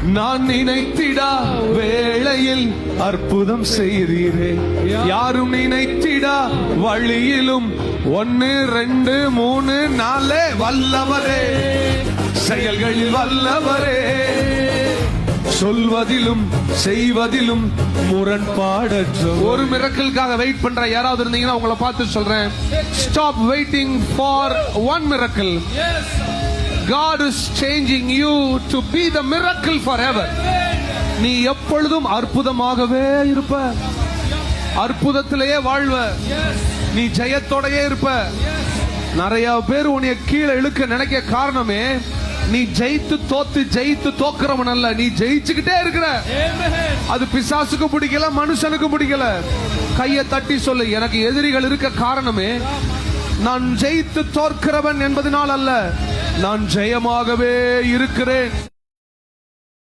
நான் நினைத்திடா வேளையில் அற்புதம் செய்தீரே. யாரும் நினைத்திடா வழியிலும் 1 2 3 4 வல்லவரே, செயல்களில் வல்லவரே, சொல்வதிலும் செய்வதிலும் முரண்பாடற்ற. ஒரு மிரக்கலுக்காக வெயிட் பண்ற யாராவது இருந்தீங்கன்னா உங்களை பார்த்து சொல்றேன், stop waiting for one miracle. God is changing you to be the miracle forever. நீ எப்பொழுதும் அற்புதமாகவே இருப்ப, அற்புதத்திலேயே வாழ்வ, நீ ஜெயத்தோடயே இருப்ப. நிறைய பேர் உன்னை கீழே இழுக்க நினைக்க காரணமே, நீ ஜெயித்து தோத்து ஜெயித்து தோக்குறவன் அல்ல, நீ ஜெயிச்சுக்கிட்டே இருக்கிற. அது பிசாசுக்கு பிடிக்கல, மனுஷனுக்கு பிடிக்கல. கையை தட்டி சொல்லு, எனக்கு எதிரிகள் இருக்க காரணமே நான் ஜெயித்து தோற்கிறவன் என்பதனால் அல்ல, நான் ஜெயமாகவே இருக்கிறேன்.